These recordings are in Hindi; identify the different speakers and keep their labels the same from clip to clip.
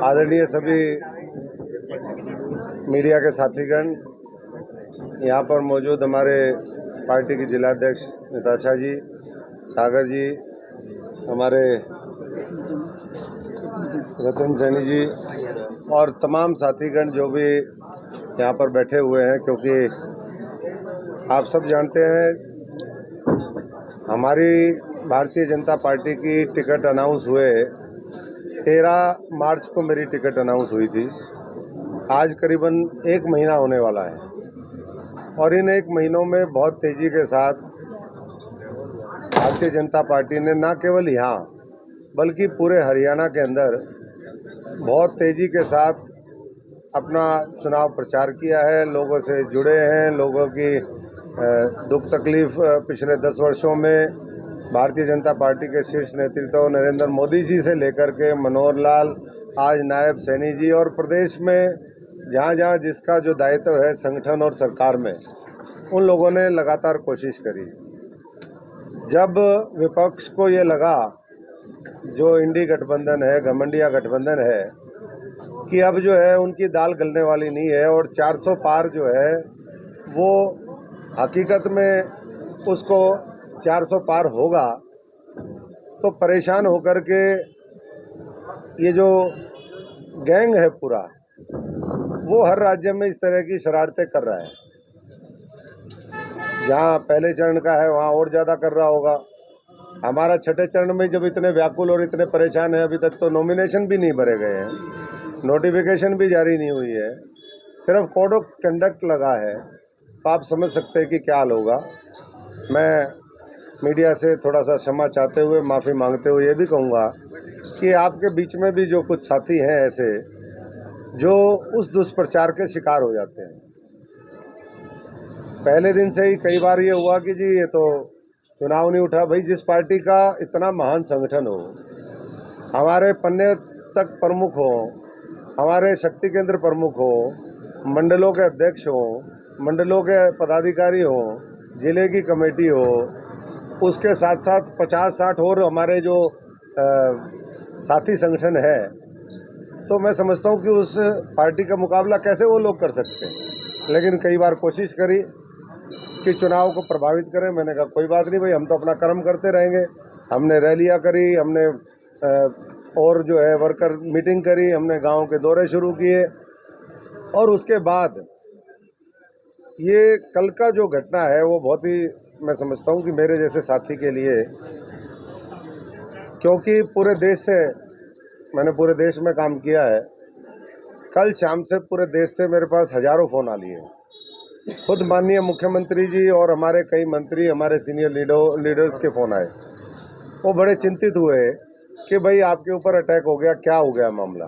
Speaker 1: आदरणीय सभी मीडिया के साथीगण, यहाँ पर मौजूद हमारे पार्टी की जिलाध्यक्ष निताशा जी, सागर जी, हमारे रतन सैनी जी और तमाम साथीगण जो भी यहाँ पर बैठे हुए हैं, क्योंकि आप सब जानते हैं हमारी भारतीय जनता पार्टी की टिकट अनाउंस हुए 13 मार्च को मेरी टिकट अनाउंस हुई थी। आज करीबन 1 महीना होने वाला है और इन 1 महीनों में बहुत तेजी के साथ भारतीय जनता पार्टी ने न केवल यहाँ बल्कि पूरे हरियाणा के अंदर बहुत तेजी के साथ अपना चुनाव प्रचार किया है। लोगों से जुड़े हैं, लोगों की दुख तकलीफ पिछले 10 वर्षों में भारतीय जनता पार्टी के शीर्ष नेतृत्व नरेंद्र मोदी जी से लेकर के मनोहर लाल, आज नायब सैनी जी और प्रदेश में जहाँ जहाँ जिसका जो दायित्व है संगठन और सरकार में, उन लोगों ने लगातार कोशिश करी। जब विपक्ष को ये लगा, जो इंडी गठबंधन है, घमंडिया गठबंधन है, कि अब जो है उनकी दाल गलने वाली नहीं है और 400 पार जो है वो हकीकत में उसको 400 पार होगा, तो परेशान होकर के ये जो गैंग है पूरा, वो हर राज्य में इस तरह की शरारतें कर रहा है। जहाँ पहले चरण का है वहाँ और ज़्यादा कर रहा होगा। हमारा छठे चरण में जब इतने व्याकुल और इतने परेशान हैं, अभी तक तो नॉमिनेशन भी नहीं भरे गए हैं, नोटिफिकेशन भी जारी नहीं हुई है, सिर्फ कोड ऑफ कंडक्ट लगा है, तो आप समझ सकते हैं कि क्या हाल होगा। मैं मीडिया से थोड़ा सा क्षमा चाहते हुए, माफ़ी मांगते हुए ये भी कहूँगा कि आपके बीच में भी जो कुछ साथी हैं ऐसे, जो उस दुष्प्रचार के शिकार हो जाते हैं। पहले दिन से ही कई बार ये हुआ कि जी ये तो चुनाव नहीं उठा। भाई, जिस पार्टी का इतना महान संगठन हो, हमारे पन्ने तक प्रमुख हो, हमारे शक्ति केंद्र प्रमुख हो, मंडलों के अध्यक्ष हो, मंडलों के पदाधिकारी हो, जिले की कमेटी हो, उसके साथ साथ 50-60 और हमारे जो साथी संगठन है, तो मैं समझता हूँ कि उस पार्टी का मुकाबला कैसे वो लोग कर सकते हैं। लेकिन कई बार कोशिश करी कि चुनाव को प्रभावित करें। मैंने कहा कोई बात नहीं भाई, हम तो अपना कर्म करते रहेंगे। हमने रैलियाँ करी, हमने और जो है वर्कर मीटिंग करी, हमने गांव के दौरे शुरू किए, और उसके बाद ये कल का जो घटना है वो बहुत ही, मैं समझता हूँ कि मेरे जैसे साथी के लिए, क्योंकि पूरे देश से मैंने पूरे देश में काम किया है, कल शाम से पूरे देश से मेरे पास हज़ारों फ़ोन आ लिए। खुद माननीय मुख्यमंत्री जी और हमारे कई मंत्री, हमारे सीनियर लीडर्स के फ़ोन आए। वो बड़े चिंतित हुए कि भाई आपके ऊपर अटैक हो गया, क्या हो गया मामला।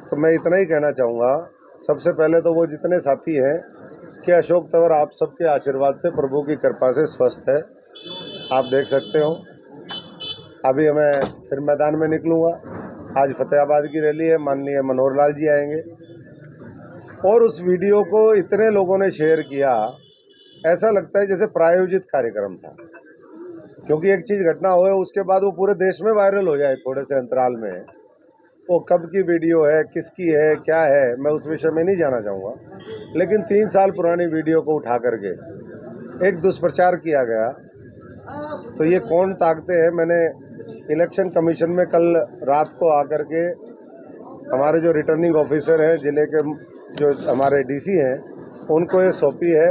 Speaker 1: तो मैं इतना ही कहना चाहूँगा, सबसे पहले तो वो जितने साथी हैं कि अशोक तंवर आप सबके आशीर्वाद से, प्रभु की कृपा से स्वस्थ है, आप देख सकते हो। अभी मैं फिर मैदान में निकलूँगा। आज फतेहाबाद की रैली है, माननीय मनोहर लाल जी आएंगे, और उस वीडियो को इतने लोगों ने शेयर किया, ऐसा लगता है जैसे प्रायोजित कार्यक्रम था। क्योंकि एक चीज़ घटना हो उसके बाद वो पूरे देश में वायरल हो जाए थोड़े से अंतराल में, वो कब की वीडियो है, किसकी है, क्या है, मैं उस विषय में नहीं जाना चाहूँगा। लेकिन 3 साल पुरानी वीडियो को उठा करके एक दुष्प्रचार किया गया, तो ये कौन ताकते हैं। मैंने इलेक्शन कमीशन में कल रात को आकर के हमारे जो रिटर्निंग ऑफिसर हैं, जिले के जो हमारे डीसी हैं, उनको ये सौंपी है।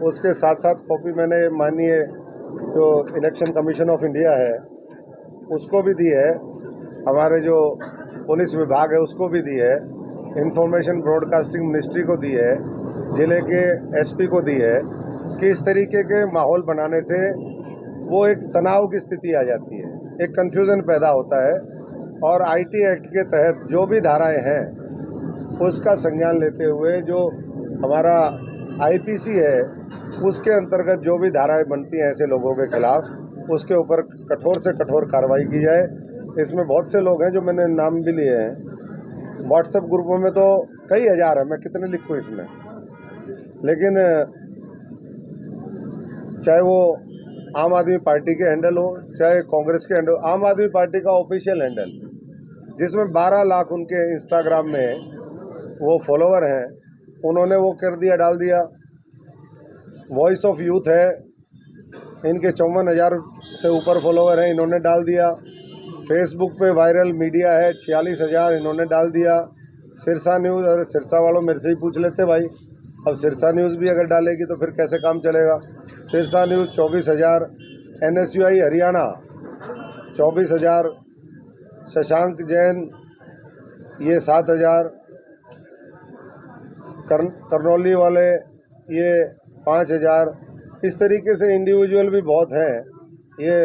Speaker 1: उसके साथ साथ कॉपी मैंने माननीय जो इलेक्शन कमीशन ऑफ इंडिया है उसको भी दी है, हमारे जो पुलिस विभाग है उसको भी दी है, इंफॉर्मेशन ब्रॉडकास्टिंग मिनिस्ट्री को दी है, जिले के एसपी को दी है, कि इस तरीके के माहौल बनाने से वो एक तनाव की स्थिति आ जाती है, एक कन्फ्यूज़न पैदा होता है। और आईटी एक्ट के तहत जो भी धाराएं हैं उसका संज्ञान लेते हुए, जो हमारा आईपीसी है उसके अंतर्गत जो भी धाराएं बनती हैं ऐसे लोगों के खिलाफ, उसके ऊपर कठोर से कठोर कार्रवाई की जाए। इसमें बहुत से लोग हैं जो मैंने नाम भी लिए हैं। व्हाट्सएप ग्रुपों में तो कई हज़ार है, मैं कितने लिखूँ इसमें। लेकिन चाहे वो आम आदमी पार्टी के हैंडल हो, चाहे कांग्रेस के हैंडल, आम आदमी पार्टी का ऑफिशियल हैंडल जिसमें 12 लाख उनके इंस्टाग्राम में वो फॉलोवर हैं, उन्होंने वो कर दिया, डाल दिया। वॉइस ऑफ यूथ है, इनके 54,000 से ऊपर फॉलोवर हैं, इन्होंने डाल दिया। फेसबुक पे वायरल मीडिया है 46,000, इन्होंने डाल दिया। सिरसा न्यूज़, अरे सिरसा वालों मेरे से ही पूछ लेते भाई, अब सिरसा न्यूज़ भी अगर डालेगी तो फिर कैसे काम चलेगा। सिरसा न्यूज़ 24,000, NSUI हरियाणा 24,000, शशांक जैन ये 7,000, करनौली वाले ये 5,000। इस तरीके से इंडिविजुअल भी बहुत हैं, ये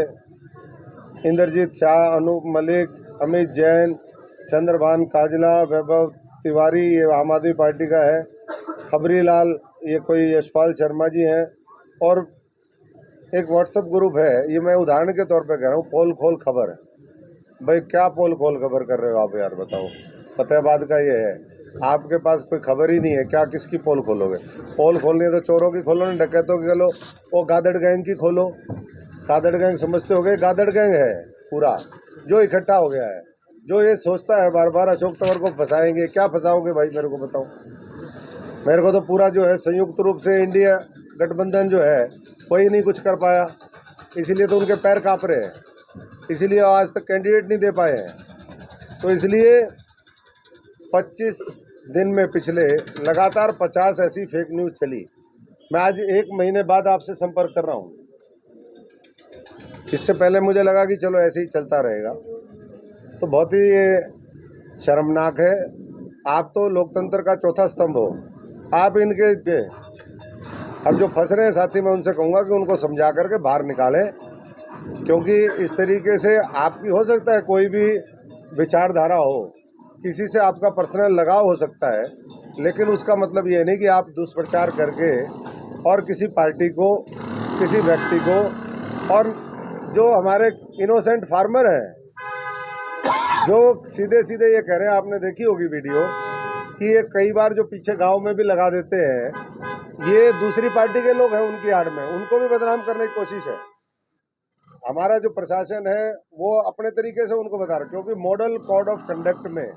Speaker 1: इंद्रजीत शाह, अनूप मलिक, अमित जैन, चंद्रभान काजला, वैभव तिवारी ये आम आदमी पार्टी का है, खबरी लाल ये कोई यशपाल शर्मा जी हैं। और एक व्हाट्सएप ग्रुप है, ये मैं उदाहरण के तौर पे कह रहा हूँ, पोल खोल खबर। भाई क्या पोल खोल खबर कर रहे हो आप यार, बताओ। फतेहाबाद का ये है, आपके पास कोई खबर ही नहीं है, क्या किसकी पोल खोलोगे? पोल खोलनी है तो चोरों की खोलो, ना डकैतों की खोलो, वो गादड़ गैंग की खोलो। गादड़ गैंग समझते हो गए, गादड़ गैंग है पूरा जो इकट्ठा हो गया है, जो ये सोचता है बार बार अशोक तंवर को फंसाएंगे। क्या फंसाओगे भाई, मेरे को बताओ। मेरे को तो पूरा जो है संयुक्त रूप से इंडिया गठबंधन जो है कोई नहीं कुछ कर पाया, इसीलिए तो उनके पैर काँप रहे हैं, इसीलिए आज तक कैंडिडेट नहीं दे पाए हैं। तो इसलिए 25 दिन में पिछले लगातार 50 ऐसी फेक न्यूज़ चली। मैं आज 1 महीने बाद आपसे संपर्क कर रहा हूँ। इससे पहले मुझे लगा कि चलो ऐसे ही चलता रहेगा, तो बहुत ही ये शर्मनाक है। आप तो लोकतंत्र का चौथा स्तंभ हो, आप इनके अब जो फंस रहे हैं साथी, मैं उनसे कहूँगा कि उनको समझा करके बाहर निकालें, क्योंकि इस तरीके से आपकी हो सकता है कोई भी विचारधारा हो, किसी से आपका पर्सनल लगाव हो सकता है, लेकिन उसका मतलब ये नहीं कि आप दुष्प्रचार करके और किसी पार्टी को, किसी व्यक्ति को, और जो हमारे इनोसेंट फार्मर हैं जो सीधे सीधे ये कह रहे हैं, आपने देखी होगी वीडियो कि ये कई बार जो पीछे गांव में भी लगा देते हैं, ये दूसरी पार्टी के लोग हैं उनकी आड़ में, उनको भी बदनाम करने की कोशिश है। हमारा जो प्रशासन है वो अपने तरीके से उनको बता रहा है, क्योंकि मॉडल कोड ऑफ कंडक्ट में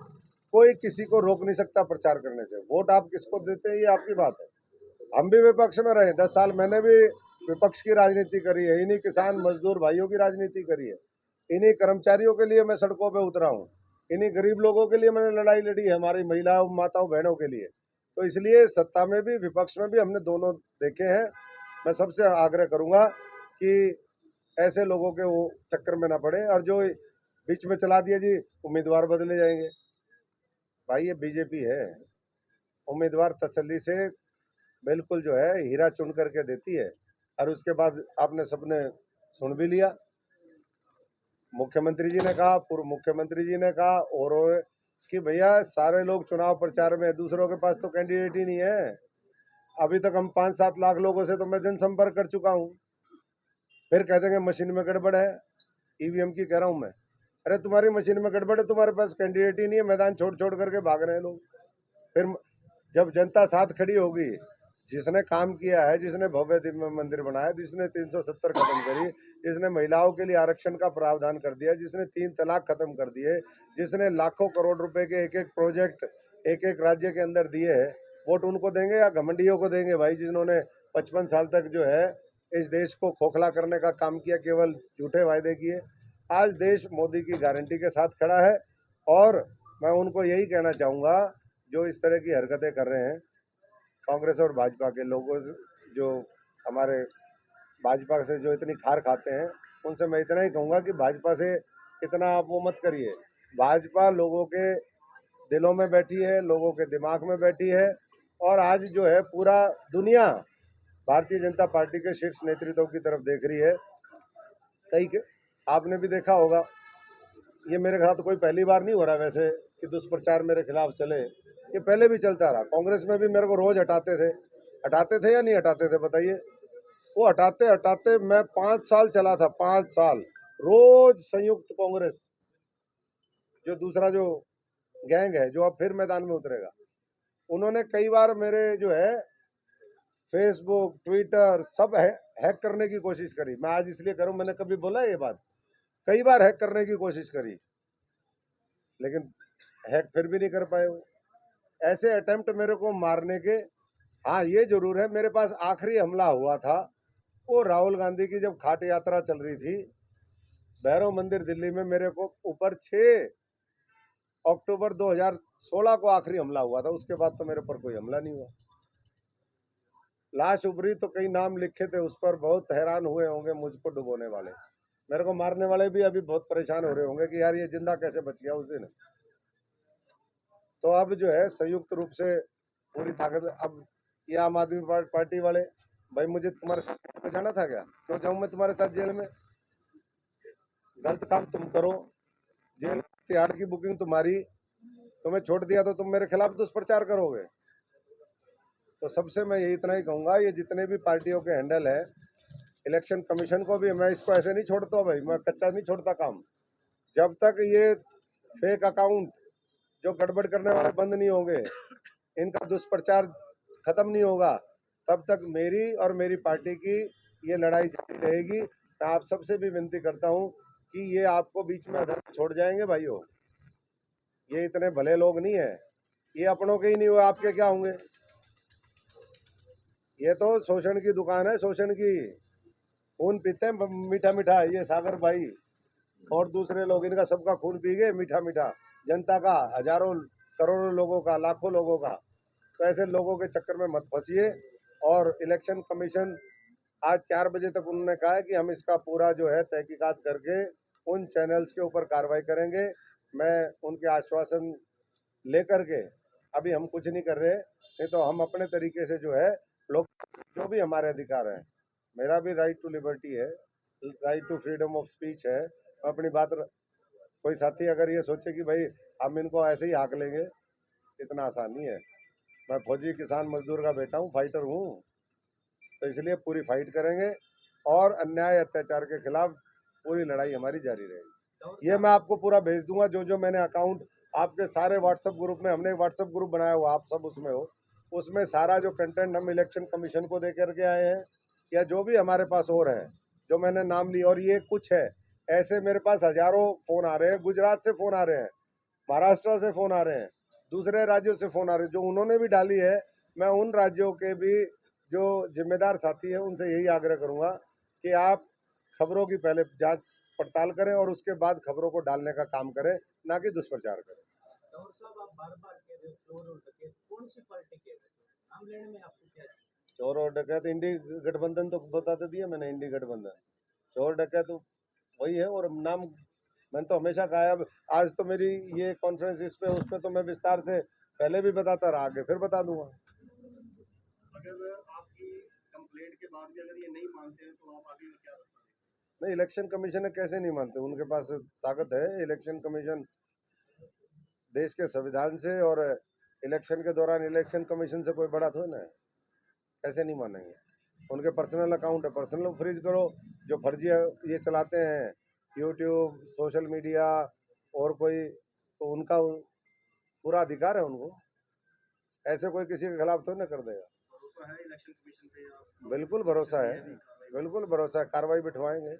Speaker 1: कोई किसी को रोक नहीं सकता प्रचार करने से। वोट आप किसको देते हैं ये आपकी बात है। हम भी विपक्ष में रहे 10 साल, मैंने भी विपक्ष की राजनीति करी है, इन्हीं किसान मजदूर भाइयों की राजनीति करी है, इन्हीं कर्मचारियों के लिए मैं सड़कों पे उतरा हूँ, इन्हीं गरीब लोगों के लिए मैंने लड़ाई लड़ी है, हमारी महिलाओं, माताओं, बहनों के लिए। तो इसलिए सत्ता में भी विपक्ष में भी हमने दोनों देखे हैं। मैं सबसे आग्रह करूंगा कि ऐसे लोगों के वो चक्कर में ना पड़े, और जो बीच में चला दिया जी उम्मीदवार बदले जाएंगे, भाई ये बीजेपी है, उम्मीदवार तसल्ली से बिल्कुल जो है हीरा चुन करके देती है। और उसके बाद आपने सबने सुन भी लिया, मुख्यमंत्री जी ने कहा, पूर्व मुख्यमंत्री जी ने कहा और कि भैया सारे लोग चुनाव प्रचार में, दूसरों के पास तो कैंडिडेट ही नहीं है। अभी तक हम 5-7 लाख लोगों से तो मैं जनसंपर्क कर चुका हूँ। फिर कह देंगे मशीन में गड़बड़ है, ईवीएम की कह रहा हूँ मैं। अरे तुम्हारी मशीन में गड़बड़ है, तुम्हारे पास कैंडिडेट ही नहीं है, मैदान छोड़ छोड़ करके भाग रहे हैं लोग। फिर जब जनता साथ खड़ी होगी, जिसने काम किया है, जिसने भव्य दिव्य मंदिर बनाया, जिसने 370 खत्म करी, जिसने महिलाओं के लिए आरक्षण का प्रावधान कर दिया, जिसने 3 तलाक खत्म कर दिए, जिसने लाखों करोड़ रुपए के एक एक प्रोजेक्ट एक एक राज्य के अंदर दिए है, वोट उनको देंगे या घमंडियों को देंगे भाई, जिन्होंने 55 साल तक जो है इस देश को खोखला करने का काम किया, केवल झूठे वायदे किए। आज देश मोदी की गारंटी के साथ खड़ा है, और मैं उनको यही कहना चाहूँगा जो इस तरह की हरकतें कर रहे हैं, कांग्रेस और भाजपा के लोगों जो हमारे भाजपा से जो इतनी खार खाते हैं, उनसे मैं इतना ही कहूँगा कि भाजपा से इतना आप वो मत करिए। भाजपा लोगों के दिलों में बैठी है, लोगों के दिमाग में बैठी है, और आज जो है पूरा दुनिया भारतीय जनता पार्टी के शीर्ष नेतृत्व की तरफ देख रही है। कई आपने भी देखा होगा, ये मेरे साथ कोई पहली बार नहीं हो रहा वैसे कि दुष्प्रचार मेरे खिलाफ चले, ये पहले भी चलता रहा। कांग्रेस में भी मेरे को रोज हटाते थे या नहीं हटाते थे बताइए? वो हटाते हटाते मैं 5 साल चला था, 5 साल रोज संयुक्त कांग्रेस, जो दूसरा जो गैंग है जो अब फिर मैदान में उतरेगा, उन्होंने कई बार मेरे जो है फेसबुक, ट्विटर सब हैक करने की कोशिश करी। मैं आज इसलिए करूं, मैंने कभी बोला ये बात, कई बार हैक करने की कोशिश करी, लेकिन हैक फिर भी नहीं कर पाए वो। ऐसे अटेम्प्ट मेरे को मारने के, हाँ ये जरूर है, मेरे पास आखिरी हमला हुआ था वो राहुल गांधी की जब खाट यात्रा चल रही थी भैरव मंदिर दिल्ली में, मेरे को ऊपर 6 अक्टूबर 2016 को आखिरी हमला हुआ था। उसके बाद तो मेरे पर कोई हमला नहीं हुआ। लाश उभरी तो कई नाम लिखे थे उस पर, बहुत हैरान हुए होंगे मुझको डुबोने वाले। मेरे को मारने वाले भी अभी बहुत परेशान हो रहे होंगे कि यार ये जिंदा कैसे बच गया उस दिन। तो अब जो है संयुक्त रूप से पूरी ताकत, अब ये आम आदमी पार्टी वाले, भाई मुझे तुम्हारे साथ जेल में जाना था क्या? क्यों जाऊं मैं तुम्हारे साथ जेल में? गलत काम तुम करो, जेल तिहाड़ की बुकिंग तुम्हारी, तुम्हें छोड़ दिया तो तुम मेरे खिलाफ दुष्प्रचार करोगे। तो सबसे मैं यही इतना ही कहूंगा, ये जितने भी पार्टियों के हैंडल है, इलेक्शन कमीशन को भी मैं इसको ऐसे नहीं छोड़ता भाई, मैं कच्चा नहीं छोड़ता काम। जब तक ये फेक अकाउंट जो गड़बड़ करने वाले बंद नहीं होंगे, इनका दुष्प्रचार खत्म नहीं होगा, तब तक मेरी और मेरी पार्टी की ये लड़ाई जारी रहेगी। मैं आप सबसे भी विनती करता हूं कि ये आपको बीच में अधर छोड़ जाएंगे भाइयों। ये इतने भले लोग नहीं है, ये अपनों के ही नहीं हुए, आपके क्या होंगे? ये तो शोषण की दुकान है, शोषण की। खून पीते हैं मीठा मीठा, ये सागर भाई और दूसरे लोग, इनका सबका खून पी गए मीठा मीठा, जनता का, हजारों करोड़ों लोगों का, लाखों लोगों का। तो ऐसे लोगों के चक्कर में मत फंसिए। और इलेक्शन कमीशन आज 4 बजे तक उन्होंने कहा है कि हम इसका पूरा जो है तहकीकात करके उन चैनल्स के ऊपर कार्रवाई करेंगे। मैं उनके आश्वासन लेकर के अभी हम कुछ नहीं कर रहे, नहीं तो हम अपने तरीके से जो है लोग, जो भी हमारे अधिकार हैं, मेरा भी राइट टू लिबर्टी है, right to freedom of speech है, अपनी बात। कोई साथी अगर ये सोचे कि भाई हम इनको ऐसे ही हाँक लेंगे, इतना आसान नहीं है। मैं फौजी किसान मजदूर का बेटा हूँ, फाइटर हूँ, तो इसलिए पूरी फाइट करेंगे और अन्याय अत्याचार के खिलाफ पूरी लड़ाई हमारी जारी रहेगी। ये मैं आपको पूरा भेज दूंगा, जो जो मैंने अकाउंट आपके सारे व्हाट्सएप ग्रुप में, हमने व्हाट्सएप ग्रुप बनाया हुआ, आप सब उसमें हो, उसमें सारा जो कंटेंट हम इलेक्शन कमीशन को दे करके आए हैं, या जो भी हमारे पास और है, जो मैंने नाम ली, और ये कुछ है ऐसे मेरे पास हजारों फोन आ रहे हैं, गुजरात से फोन आ रहे हैं, महाराष्ट्र से फोन आ रहे हैं, दूसरे राज्यों से फोन आ रहे हैं, जो उन्होंने भी डाली है। मैं उन राज्यों के भी जो जिम्मेदार साथी हैं उनसे यही आग्रह करूंगा कि आप खबरों की पहले जांच पड़ताल करें और उसके बाद खबरों को डालने का काम करें, ना कि दुष्प्रचार करें।
Speaker 2: साहब, आप बार-बार कह रहे हो चोर और डकैत, कौन सी पार्टी कह रहे हो? नाम लेने में आपको क्या है?
Speaker 1: चोर और डकैत इंडी गठबंधन तो बताते दिया मैंने, इंडी गठबंधन। चोर डकैत तो वही है, और नाम मैंने तो हमेशा कहा है। अब आज तो मेरी ये कॉन्फ्रेंस इस पे उस पे तो मैं विस्तार से पहले भी बताता रहा, आगे फिर बता दूंगा।
Speaker 2: अगर आपकी कंप्लेंट के बाद भी अगर ये नहीं मानते हैं तो आप आगे का क्या रास्ता देंगे?
Speaker 1: नहीं, इलेक्शन कमीशन कैसे नहीं मानते, उनके पास ताकत है। इलेक्शन कमीशन देश के संविधान से, और इलेक्शन के दौरान इलेक्शन कमीशन से कोई बड़ा थोड़ा ना है, कैसे नहीं मानेंगे? उनके पर्सनल अकाउंट है, पर्सनल फ्रीज करो। जो फर्जी ये चलाते हैं यूट्यूब, सोशल मीडिया और कोई, तो उनका पूरा अधिकार है उनको, ऐसे कोई किसी के खिलाफ थोड़ी ना कर देगा।
Speaker 2: भरोसा है इलेक्शन कमीशन पे?
Speaker 1: बिल्कुल भरोसा है, बिल्कुल भरोसा है, कार्रवाई बिठवाएंगे।